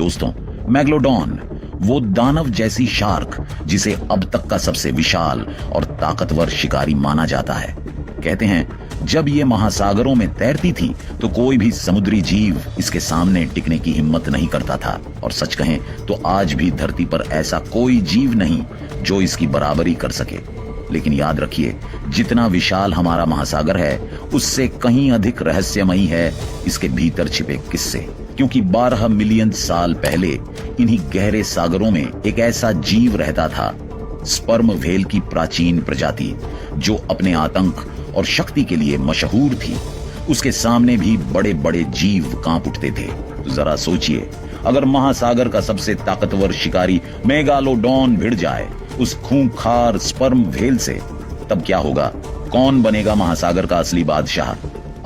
दोस्तों, मैग्लोडॉन वो दानव जैसी शार्क जिसे अब तक का सबसे विशाल और ताकतवर शिकारी माना जाता है। कहते हैं जब ये महासागरों में तैरती थी तो कोई भी समुद्री जीव इसके सामने टिकने की हिम्मत नहीं करता था, और सच कहें तो आज भी धरती पर ऐसा कोई जीव नहीं जो इसकी बराबरी कर सके। लेकिन याद रखिए, जितना विशाल हमारा महासागर है उससे कहीं अधिक रहस्यमयी है इसके भीतर छिपे किस्से, क्योंकि 12 मिलियन साल पहले इन्हीं गहरे सागरों में एक ऐसा जीव रहता था, स्पर्म व्हेल की प्राचीन प्रजाति, जो अपने आतंक और शक्ति के लिए मशहूर थी। उसके सामने भी बड़े बड़े जीव कांप उठते थे। तो जरा सोचिए, अगर महासागर का सबसे ताकतवर शिकारी मेगालोडॉन भिड़ जाए उस खूंखार स्पर्म व्हेल से, तब क्या होगा? कौन बनेगा महासागर का असली बादशाह?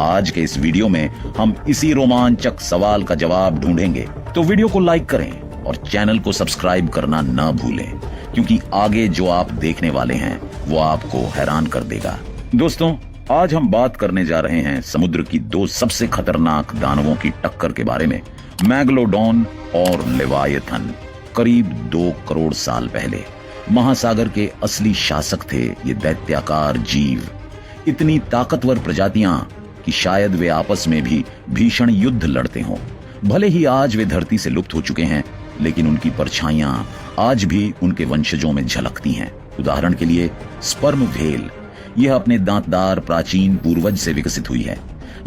आज के इस वीडियो में हम इसी रोमांचक सवाल का जवाब ढूंढेंगे। तो वीडियो को लाइक करें और चैनल को सब्सक्राइब करना न भूलें, क्योंकि आगे जो आप देखने वाले हैं वो आपको हैरान कर देगा। दोस्तों, आज हम बात करने जा रहे हैं समुद्र की दो सबसे खतरनाक दानवों की टक्कर के बारे में, मैग्लोडॉन और लेवायथन। करीब 2 करोड़ साल पहले महासागर के असली शासक थे ये दैत्याकार जीव। इतनी ताकतवर प्रजातियां कि शायद वे आपस में भी भीषण युद्ध लड़ते हों। भले ही आज वे धरती से लुप्त हो चुके हैं, लेकिन उनकी परछाइयां आज भी उनके वंशजों में झलकती हैं। उदाहरण के लिए स्पर्म व्हेल, यह अपने दांतदार प्राचीन पूर्वज से विकसित हुई है।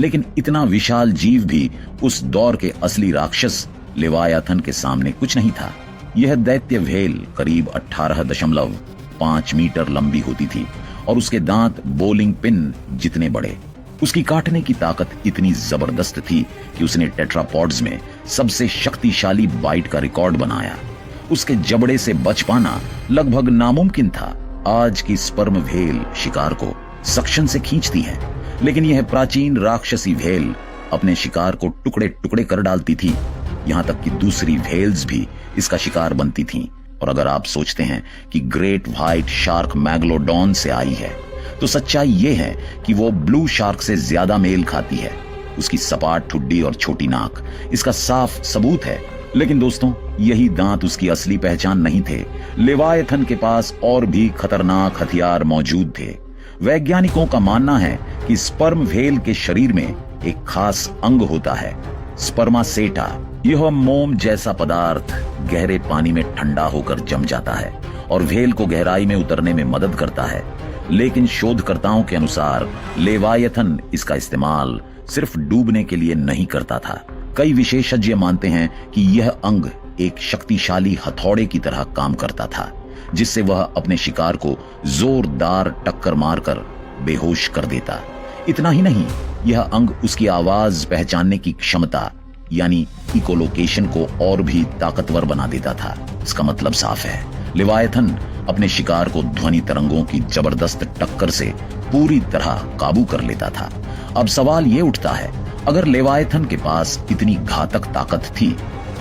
लेकिन इतना विशाल जीव भी उस दौर के असली राक्षस लेवायथन के सामने कुछ नहीं था। यह दैत्य व्हेल करीब 18.5 मीटर लंबी होती थी और उसके दांत बोलिंग पिन जितने बड़े। उसकी काटने की ताकत इतनी जबरदस्त थी कि उसने टेट्रापॉड्स में सबसे शक्तिशाली बाइट का रिकॉर्ड बनाया। उसके जबड़े से बच पाना लगभग नामुमकिन था। आज की स्पर्म व्हेल शिकार को सक्शन से खींचती है, लेकिन यह प्राचीन राक्षसी व्हेल अपने शिकार को टुकड़े टुकड़े कर डालती थी। यहाँ तक कि दूसरी व्हेल्स भी इसका शिकार बनती थीं। और अगर आप सोचते हैं कि ग्रेट व्हाइट शार्क मैग्लोडॉन से आई है, तो सच्चाई ये है कि वो ब्लू शार्क से ज्यादा मेल खाती है। उसकी सपाट ठुड्डी और छोटी नाक इसका साफ सबूत है। लेकिन दोस्तों, यही दांत उसकी असली पहचान नहीं थे। लेवायथन के पास और भी खतरनाक हथियार मौजूद थे। वैज्ञानिकों का मानना है कि स्पर्म व्हेल के शरीर में एक खास अंग होता है, स्पर्मासेटा। यह मोम जैसा पदार्थ गहरे पानी में ठंडा होकर जम जाता है और व्हेल को गहराई में उतरने में मदद करता है। लेकिन शोधकर्ताओं के अनुसार लेवायथन इसका इस्तेमाल सिर्फ डूबने के लिए नहीं करता था। कई विशेषज्ञ मानते हैं कि यह अंग एक शक्तिशाली हथौड़े की तरह काम करता था, जिससे वह अपने शिकार को जोरदार टक्कर मारकर बेहोश कर देता। इतना ही नहीं, यह अंग उसकी आवाज पहचानने की क्षमता यानी इकोलोकेशन को और भी ताकतवर बना देता था। इसका मतलब साफ है, लेवायथन अपने शिकार को ध्वनि तरंगों की जबरदस्त टक्कर से पूरी तरह काबू कर लेता था। अब सवाल ये उठता है, अगर लेवायथन के पास इतनी घातक ताकत थी,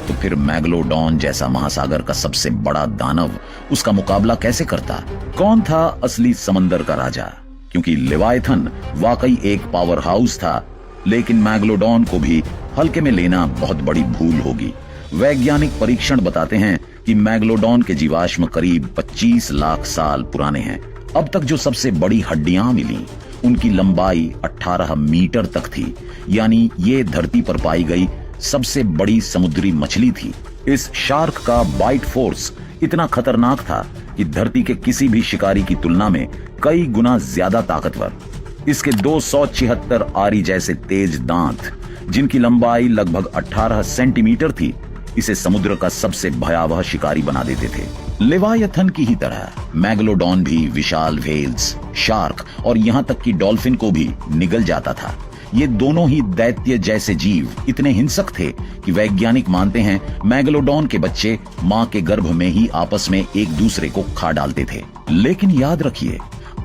तो फिर मैग्लोडॉन जैसा महासागर का सबसे बड़ा दानव उसका मुकाबला कैसे करता? कौन था असली समंदर का राजा? क्योंकि लेवायथन वाकई एक पावर हाउस था, लेकिन मैग्लोडॉन को भी हल्के में लेना बहुत बड़ी भूल होगी। वैज्ञानिक परीक्षण बताते हैं कि मैग्लोडॉन के जीवाश्म करीब 25 लाख साल पुराने हैं। अब तक जो सबसे बड़ी हड्डियां मिली, उनकी लंबाई 18 मीटर तक थी, यानी ये धरती पर पाई गई सबसे बड़ी समुद्री मछली थी। इस शार्क का बाइट फोर्स इतना खतरनाक था कि धरती के किसी भी शिकारी की तुलना में कई गुना ज्यादा ताकतवर। इसके 276 आरी जैसे तेज दांत, जिनकी लंबाई लगभग 18 सेंटीमीटर थी, इसे समुद्र का सबसे भयावह शिकारी बना देते थे। लेवायथन की ही तरह मैग्लोडॉन भी विशाल व्हेल्स, शार्क और यहाँ तक कि डॉल्फिन को भी निगल जाता था। ये दोनों ही दैत्य जैसे जीव इतने हिंसक थे कि वैज्ञानिक मानते हैं मैग्लोडॉन के बच्चे मां के गर्भ में ही आपस में एक दूसरे को खा डालते थे। लेकिन याद रखिए,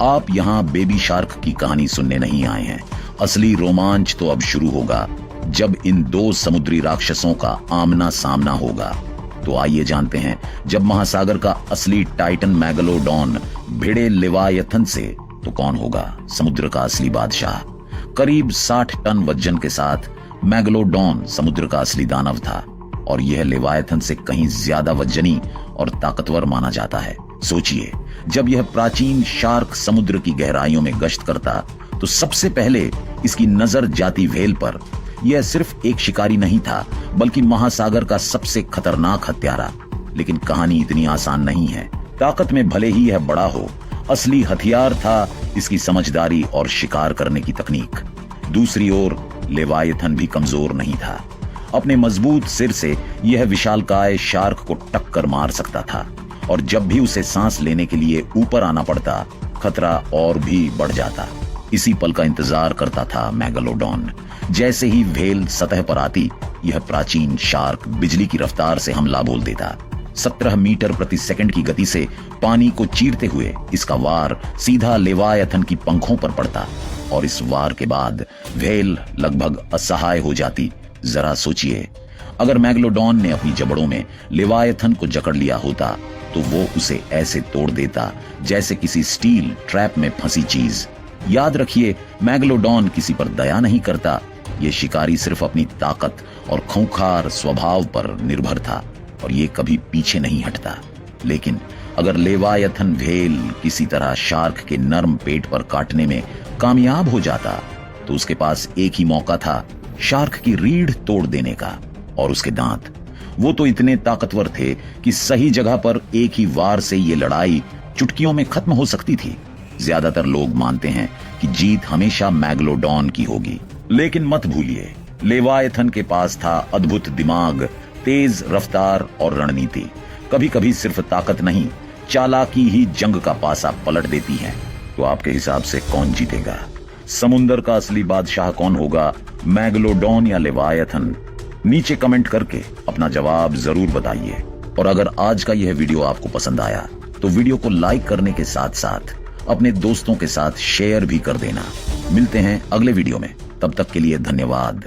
आप यहाँ बेबी शार्क की कहानी सुनने नहीं आए हैं। असली रोमांच तो अब शुरू होगा, जब इन दो समुद्री राक्षसों का आमना सामना होगा। तो आइए जानते हैं, जब महासागर का असली टाइटन मैग्लोडॉन भिड़े लेवायथन से, तो कौन होगा समुद्र का असली बादशाह? करीब 60 टन वजन के साथ मैग्लोडॉन समुद्र का असली दानव था। और यह लेवायथन से कहीं ज्यादा वजनी और ताकतवर माना जाता है। सोचिए, जब यह प्राचीन शार्क समुद्र की गहराइयों में गश्त करता तो सबसे पहले इसकी नजर जाती व्हेल पर। यह सिर्फ एक शिकारी नहीं था, बल्कि महासागर का सबसे खतरनाक हत्यारा। लेकिन कहानी इतनी आसान नहीं है। ताकत में भले ही यह बड़ा हो, असली हथियार था इसकी समझदारी और शिकार करने की तकनीक। दूसरी ओर लेवायथन भी कमजोर नहीं था। अपने मजबूत सिर से यह विशालकाय शार्क को टक्कर मार सकता था, और जब भी उसे सांस लेने के लिए ऊपर आना पड़ता, खतरा और भी बढ़ जाता। इसी पल का इंतजार करता था मैगलोडॉन। जैसे ही व्हेल सतह पर आती, यह प्राचीन शार्क बिजली की रफ्तार से हमला बोल देता। 17 मीटर प्रति सेकंड की गति से पानी को चीरते हुए इसका वार सीधा लेवायथन की पंखों पर पड़ता, और इस वार के बाद व्हेल लगभग असहाय हो जाती। जरा सोचिए, अगर मैगलोडॉन ने अपनी जबड़ों में लेवायथन को जकड़ लिया होता तो वो उसे ऐसे तोड़ देता जैसे किसी स्टील ट्रैप में फंसी चीज। याद रखिए, मैगलोडॉन किसी पर दया नहीं करता। ये शिकारी सिर्फ अपनी ताकत और खूंखार स्वभाव पर निर्भर था, और ये कभी पीछे नहीं हटता। लेकिन अगर लेवायथन व्हेल किसी तरह शार्क के नर्म पेट पर काटने में कामयाब हो जाता तो उसके पास एक ही मौका था, शार्क की रीढ़ तोड़ देने का। और उसके दांत, वो तो इतने ताकतवर थे कि सही जगह पर एक ही वार से ये लड़ाई चुटकियों में खत्म हो सकती थी। ज्यादातर लोग मानते हैं कि जीत हमेशा मैगलोडॉन की होगी, लेकिन मत भूलिए, लेवायथन के पास था अद्भुत दिमाग, तेज रफ्तार और रणनीति। कभी कभी सिर्फ ताकत नहीं, चालाकी ही जंग का पासा पलट देती है। तो आपके हिसाब से कौन जीतेगा? समुंदर का असली बादशाह कौन होगा, मैगलोडॉन या लेवायथन? नीचे कमेंट करके अपना जवाब जरूर बताइए। और अगर आज का यह वीडियो आपको पसंद आया तो वीडियो को लाइक करने के साथ साथ अपने दोस्तों के साथ शेयर भी कर देना। मिलते हैं अगले वीडियो में, तब तक के लिए धन्यवाद।